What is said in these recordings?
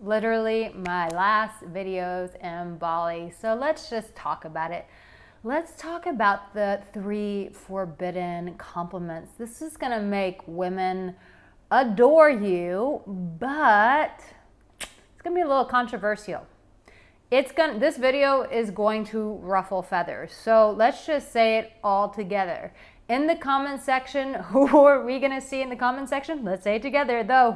literally my last videos in Bali. So let's just talk about it. Let's talk about the 3 forbidden compliments. This is gonna make women adore you, but it's gonna be a little controversial. This video is going to ruffle feathers. So let's just say it all together. In the comment section, who are we gonna see in the comment section? Let's say it together. The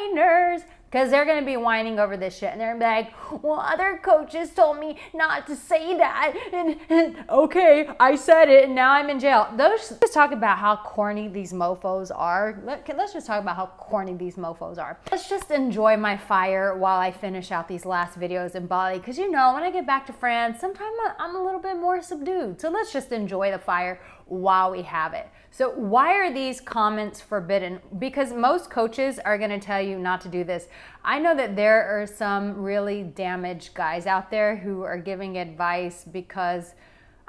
whiners. Because they're gonna be whining over this shit. And they're gonna be like, well, other coaches told me not to say that. And okay, I said it and now I'm in jail. Let's talk about how corny these mofos are. Let's just talk about how corny these mofos are. Let's just enjoy my fire while I finish out these last videos in Bali. Because you know, when I get back to France, sometimes I'm a little bit more subdued. So let's just enjoy the fire while we have it. So why are these comments forbidden? Because most coaches are going to tell you not to do this. I know that there are some really damaged guys out there who are giving advice because,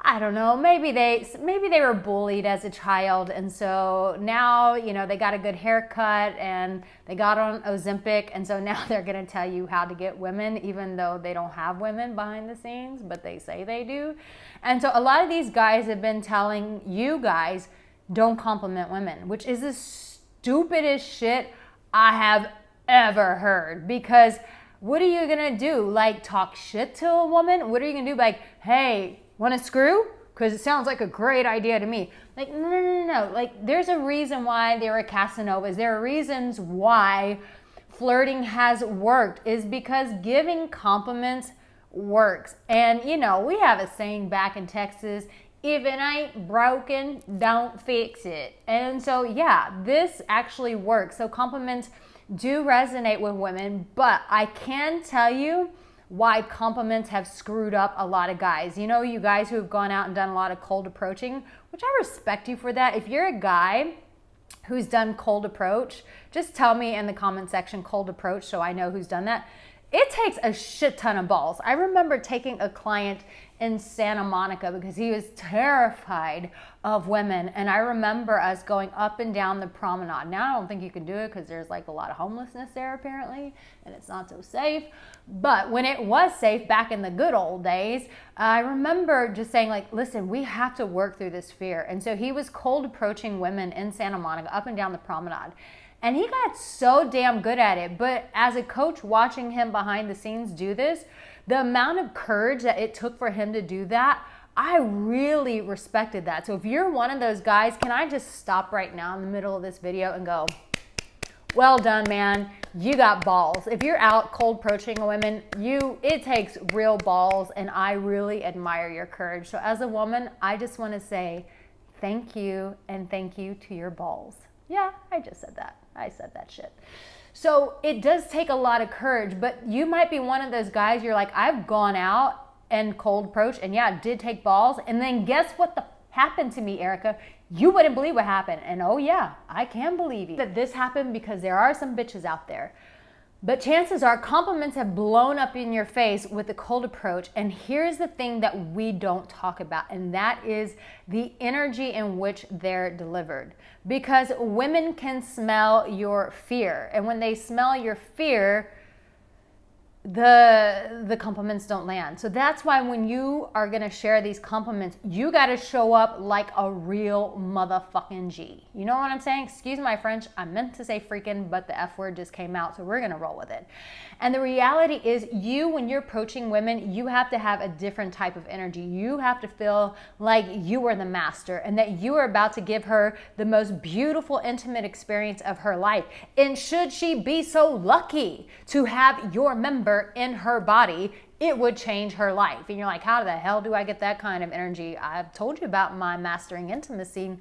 I don't know, maybe they were bullied as a child, and so now, you know, they got a good haircut and they got on Ozempic, and so now they're going to tell you how to get women, even though they don't have women behind the scenes, but they say they do. And so a lot of these guys have been telling you guys, don't compliment women, which is the stupidest shit I have ever heard. Because what are you gonna do? Like, talk shit to a woman? What are you gonna do? Like, hey, wanna screw? Because it sounds like a great idea to me. Like, no. Like, there's a reason why they were Casanovas. There are reasons why flirting has worked, is because giving compliments works. And, you know, we have a saying back in Texas, if it ain't broken, don't fix it. And so, yeah, this actually works. So compliments do resonate with women, but I can tell you why compliments have screwed up a lot of guys. You know, you guys who have gone out and done a lot of cold approaching, which I respect you for that. If you're a guy who's done cold approach, just tell me in the comment section cold approach so I know who's done that. It takes a shit ton of balls. I remember taking a client in Santa Monica because he was terrified of women. And I remember us going up and down the promenade. Now I don't think you can do it because there's like a lot of homelessness there apparently, and it's not so safe. But when it was safe back in the good old days, I remember just saying like, listen, we have to work through this fear. And so he was cold approaching women in Santa Monica up and down the promenade. And he got so damn good at it. But as a coach watching him behind the scenes do this, the amount of courage that it took for him to do that, I really respected that. So if you're one of those guys, can I just stop right now in the middle of this video and go, well done, man. You got balls. If you're out cold approaching a woman, it takes real balls, and I really admire your courage. So as a woman, I just want to say thank you, and thank you to your balls. Yeah, I just said that. I said that shit. So it does take a lot of courage, but you might be one of those guys, you're like, I've gone out and cold approach, and yeah, it did take balls. And then guess what happened to me, Arica? You wouldn't believe what happened. And oh yeah, I can believe you. That this happened because there are some bitches out there. But chances are compliments have blown up in your face with the cold approach. And here's the thing that we don't talk about, and that is the energy in which they're delivered. Because women can smell your fear. And when they smell your fear, the compliments don't land. So that's why when you are gonna share these compliments, you gotta show up like a real motherfucking G. You know what I'm saying? Excuse my French, I meant to say freaking, but the F word just came out, so we're gonna roll with it. And the reality is, when you're approaching women, you have to have a different type of energy. You have to feel like you are the master and that you are about to give her the most beautiful, intimate experience of her life. And should she be so lucky to have your member in her body, it would change her life. And you're like, how the hell do I get that kind of energy? I've told you about my mastering intimacy.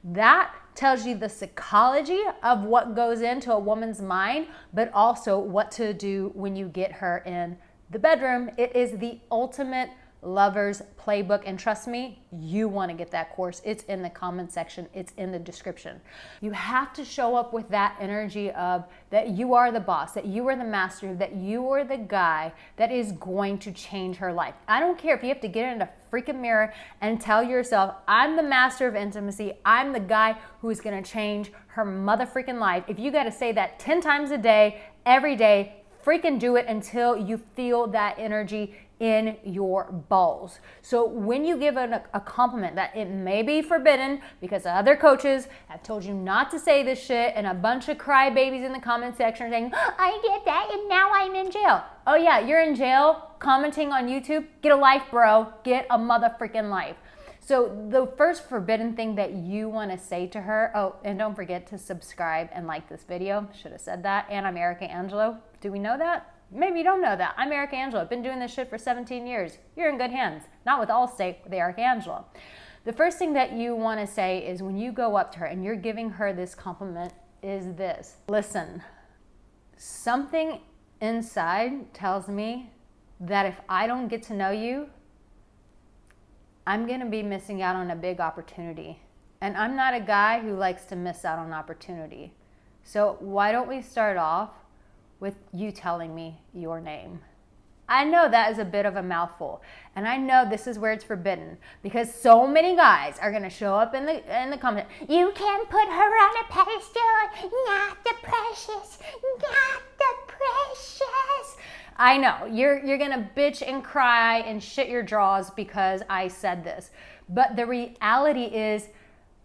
That tells you the psychology of what goes into a woman's mind, but also what to do when you get her in the bedroom. It is the ultimate lover's playbook, and trust me, you want to get that course. It's in the comment section, it's in the description. You have to show up with that energy of that you are the boss, that you are the master, that you are the guy that is going to change her life. I don't care if you have to get in a freaking mirror and tell yourself, I'm the master of intimacy, I'm the guy who is going to change her mother freaking life. If you got to say that 10 times a day, every day. Freaking do it until you feel that energy in your balls. So when you give a compliment that it may be forbidden because other coaches have told you not to say this shit, and a bunch of crybabies in the comment section are saying, I did that and now I'm in jail. Oh yeah, you're in jail commenting on YouTube? Get a life, bro. Get a motherfucking life. So the first forbidden thing that you want to say to her, oh, and don't forget to subscribe and like this video. Should have said that. And I'm Arica Angelo. Do we know that? Maybe you don't know that. I'm Arica Angelo. I've been doing this shit for 17 years. You're in good hands. Not with Allstate, with Arica Angelo. The first thing that you want to say is when you go up to her and you're giving her this compliment is this. Listen, something inside tells me that if I don't get to know you, I'm going to be missing out on a big opportunity. And I'm not a guy who likes to miss out on opportunity. So why don't we start off with you telling me your name? I know that is a bit of a mouthful. And I know this is where it's forbidden because so many guys are going to show up in the comment. You can't put her on a pedestal. Not the precious. Not the precious. I know, you're gonna bitch and cry and shit your drawers because I said this. But the reality is,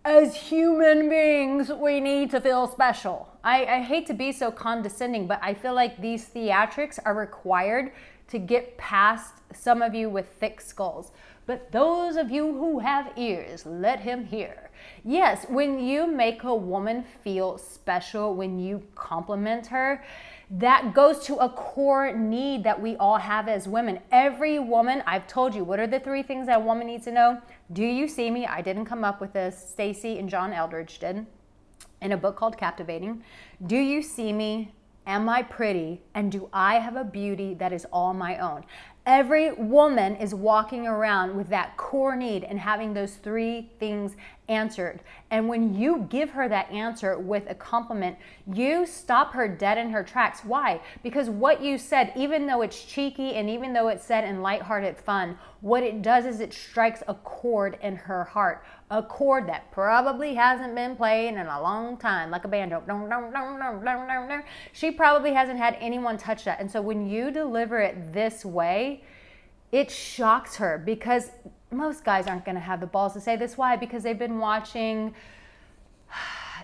as human beings, we need to feel special. I hate to be so condescending, but I feel like these theatrics are required to get past some of you with thick skulls. But those of you who have ears, let him hear. Yes, when you make a woman feel special, when you compliment her, that goes to a core need that we all have as women. Every woman, I've told you, what are the 3 things that a woman needs to know? Do you see me? I didn't come up with this. Stacy and John Eldridge did in a book called Captivating. Do you see me? Am I pretty? And do I have a beauty that is all my own? Every woman is walking around with that core need and having those 3 things answered. And when you give her that answer with a compliment, you stop her dead in her tracks. Why? Because what you said, even though it's cheeky and even though it's said in lighthearted fun, what it does is it strikes a chord in her heart. A chord that probably hasn't been played in a long time, like a banjo. She probably hasn't had anyone touch that. And so when you deliver it this way, it shocks her because most guys aren't going to have the balls to say this. Why? Because they've been watching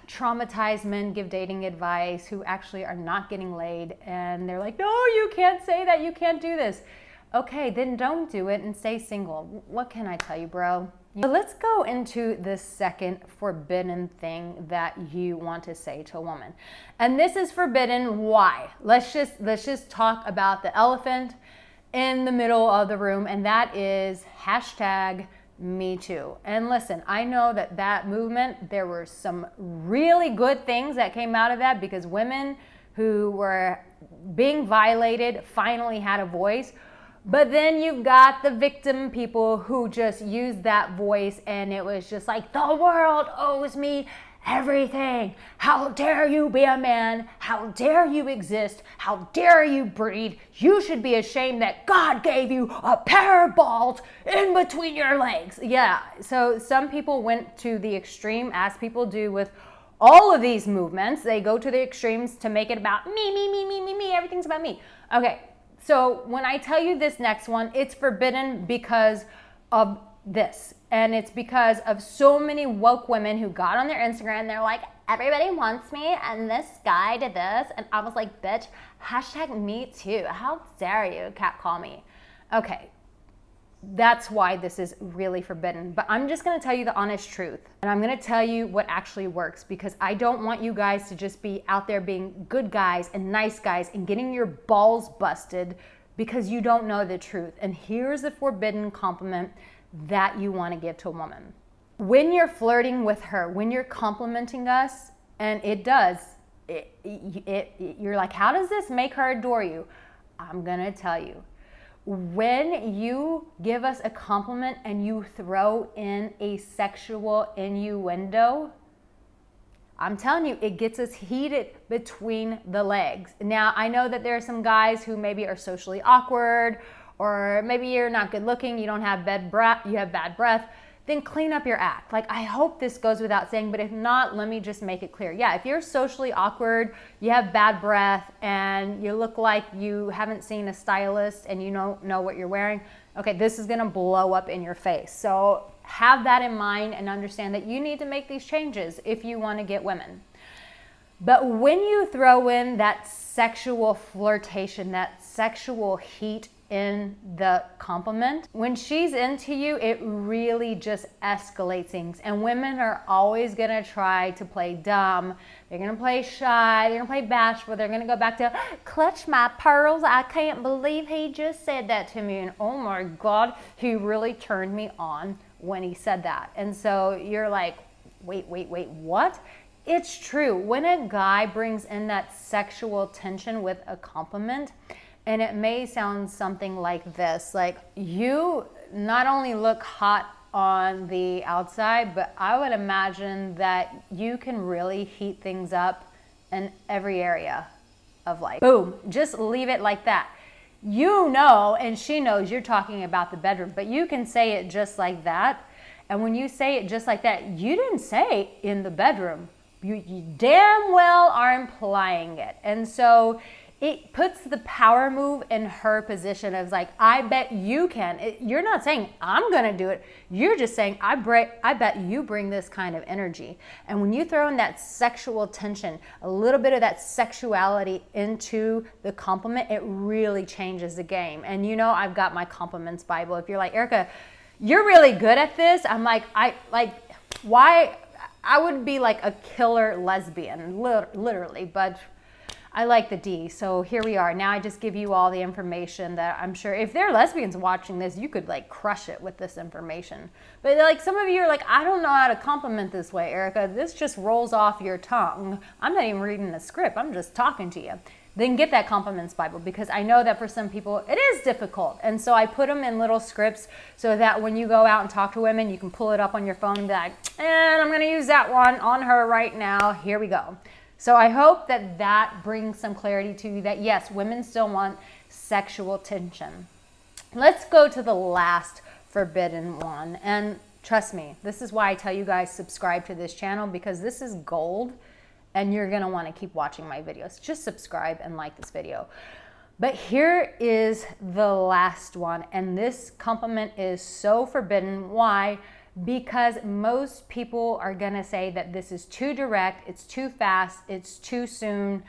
traumatized men give dating advice who actually are not getting laid. And they're like, no, you can't say that. You can't do this. Okay, then don't do it and stay single. What can I tell you, bro? So let's go into the second forbidden thing that you want to say to a woman. And this is forbidden. Why? Let's just talk about the elephant in the middle of the room, and that is #MeToo. And listen, I know that movement, there were some really good things that came out of that because women who were being violated finally had a voice. But then you've got the victim people who just used that voice and it was just like, the world owes me everything. How dare you be a man? How dare you exist? How dare you breed? You should be ashamed that God gave you a pair of balls in between your legs. Yeah, so some people went to the extreme, as people do with all of these movements. They go to the extremes to make it about me, everything's about me. Okay. So when I tell you this next one, it's forbidden because of this. And it's because of so many woke women who got on their Instagram and they're like, everybody wants me and this guy did this. And I was like, bitch, #MeToo. How dare you catcall me? Okay, that's why this is really forbidden. But I'm just going to tell you the honest truth. And I'm going to tell you what actually works because I don't want you guys to just be out there being good guys and nice guys and getting your balls busted because you don't know the truth. And here's the forbidden compliment that you want to give to a woman. When you're flirting with her, when you're complimenting us, and it does, you're like, how does this make her adore you? I'm going to tell you. When you give us a compliment and you throw in a sexual innuendo, I'm telling you, it gets us heated between the legs. Now, I know that there are some guys who maybe are socially awkward, or maybe you're not good looking, you don't have bad breath, you have bad breath. then clean up your act. Like, I hope this goes without saying, but if not, let me just make it clear. Yeah, if you're socially awkward, you have bad breath, and you look like you haven't seen a stylist and you don't know what you're wearing, okay, this is gonna blow up in your face. So have that in mind and understand that you need to make these changes if you wanna get women. But when you throw in that sexual flirtation, that sexual heat in the compliment, when she's into you, it really just escalates things. And women are always gonna try to play dumb. They're gonna play shy, they're gonna play bashful, they're gonna go back to clutch my pearls. I can't believe he just said that to me. And oh my God, he really turned me on when he said that. And so you're like, wait, what? It's true. When a guy brings in that sexual tension with a compliment, and it may sound something like this, like, you not only look hot on the outside, but I would imagine that you can really heat things up in every area of life. Boom, just leave it like that. You know, and she knows you're talking about the bedroom, but you can say it just like that. And when you say it just like that, you didn't say in the bedroom. You damn well are implying it. And so it puts the power move in her position of like, I bet you can. You're not saying I'm gonna do it. You're just saying, I bet you bring this kind of energy. And when you throw in that sexual tension, a little bit of that sexuality into the compliment, it really changes the game. And you know, I've got my compliments Bible. If you're like, Arica, you're really good at this. I'm like, why? I would be like a killer lesbian, literally, but I like the D. So here we are. Now I just give you all the information that I'm sure if they're lesbians watching this, you could like crush it with this information. But like some of you are like, I don't know how to compliment this way, Arica. This just rolls off your tongue. I'm not even reading the script. I'm just talking to you. Then get that compliments Bible, because I know that for some people it is difficult. And so I put them in little scripts so that when you go out and talk to women, you can pull it up on your phone and be like, and I'm gonna use that one on her right now. Here we go. So I hope that that brings some clarity to you that yes, women still want sexual tension. Let's go to the last forbidden one. And trust me, this is why I tell you guys subscribe to this channel, because this is gold. And you're gonna wanna keep watching my videos. Just subscribe and like this video. But here is the last one. And this compliment is so forbidden. Why? Because most people are gonna say that this is too direct, it's too fast, it's too soon.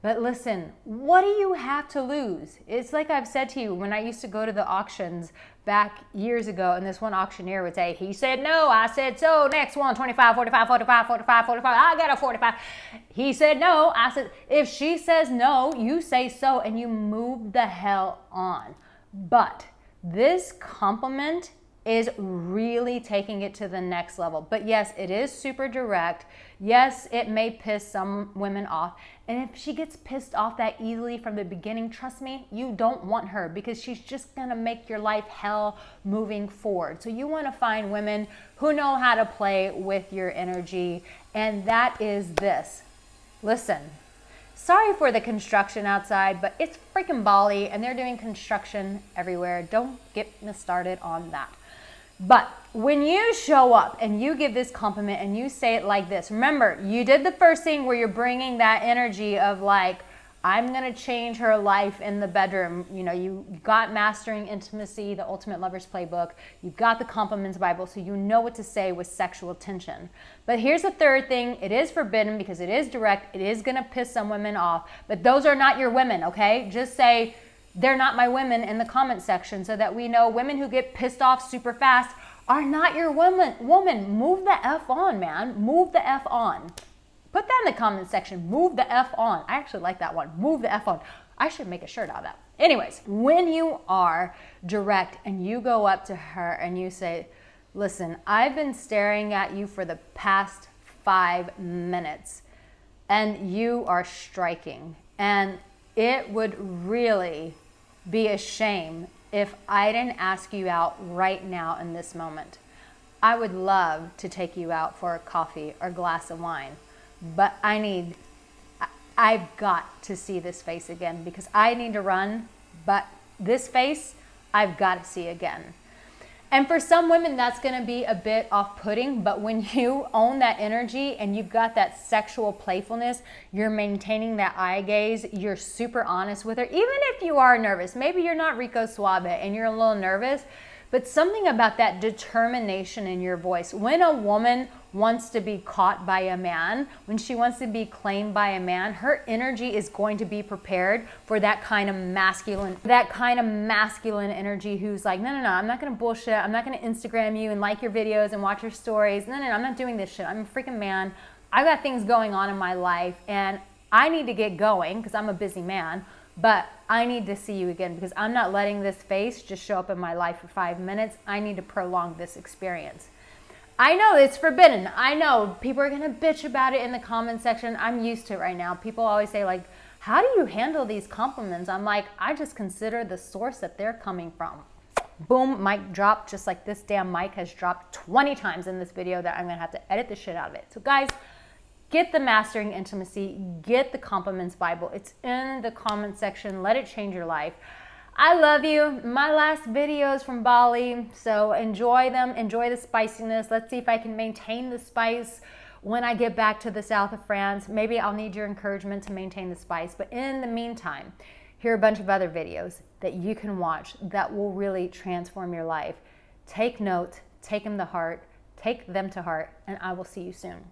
But listen, what do you have to lose? It's like I've said to you, when I used to go to the auctions back years ago, and this one auctioneer would say, he said no, I said so, next one, 25, 45, 45, 45, 45, I got a 45. He said no, I said, if she says no, you say so, and you move the hell on. But this compliment is really taking it to the next level. But yes, it is super direct. Yes, it may piss some women off. And if she gets pissed off that easily from the beginning, trust me, you don't want her, because she's just gonna make your life hell moving forward. So you wanna find women who know how to play with your energy, and that is this. Listen, sorry for the construction outside, but it's freaking Bali and they're doing construction everywhere. Don't get me started on that. But when you show up and you give this compliment and you say it like this, remember, you did the first thing where you're bringing that energy of like, I'm going to change her life in the bedroom. You know, you got Mastering Intimacy, the Ultimate Lover's Playbook. You've got the Compliments Bible, so you know what to say with sexual tension. But here's the third thing. It is forbidden because it is direct. It is going to piss some women off. But those are not your women, okay? Just say, they're not my women in the comment section, so that we know women who get pissed off super fast are not your woman. Move the F on, man. Move the F on. Put that in the comment section. Move the F on. I actually like that one. Move the F on. I should make a shirt out of that. Anyways, when you are direct and you go up to her and you say, listen, I've been staring at you for the past 5 minutes and you are striking. And it would really be a shame if I didn't ask you out right now in this moment. I would love to take you out for a coffee or glass of wine, but I've got to see this face again, because I need to run, but this face, I've got to see again. And for some women, that's going to be a bit off-putting, but when you own that energy and you've got that sexual playfulness, you're maintaining that eye gaze, you're super honest with her, even if you are nervous. Maybe you're not Rico Suave and you're a little nervous, but something about that determination in your voice. When a woman wants to be caught by a man, when she wants to be claimed by a man, her energy is going to be prepared for that kind of masculine energy who's like, no, I'm not gonna bullshit. I'm not gonna Instagram you and like your videos and watch your stories. No, I'm not doing this shit. I'm a freaking man. I've got things going on in my life and I need to get going because I'm a busy man. But I need to see you again because I'm not letting this face just show up in my life for 5 minutes. I need to prolong this experience. I know it's forbidden. I know people are going to bitch about it in the comment section. I'm used to it right now. People always say like, how do you handle these compliments? I'm like, I just consider the source that they're coming from. Boom, mic drop, just like this damn mic has dropped 20 times in this video that I'm going to have to edit the shit out of it. So guys, get the Mastering Intimacy, get the Compliments Bible. It's in the comment section. Let it change your life. I love you. My last video is from Bali, so enjoy them. Enjoy the spiciness. Let's see if I can maintain the spice when I get back to the south of France. Maybe I'll need your encouragement to maintain the spice. But in the meantime, here are a bunch of other videos that you can watch that will really transform your life. Take note, take them to heart, and I will see you soon.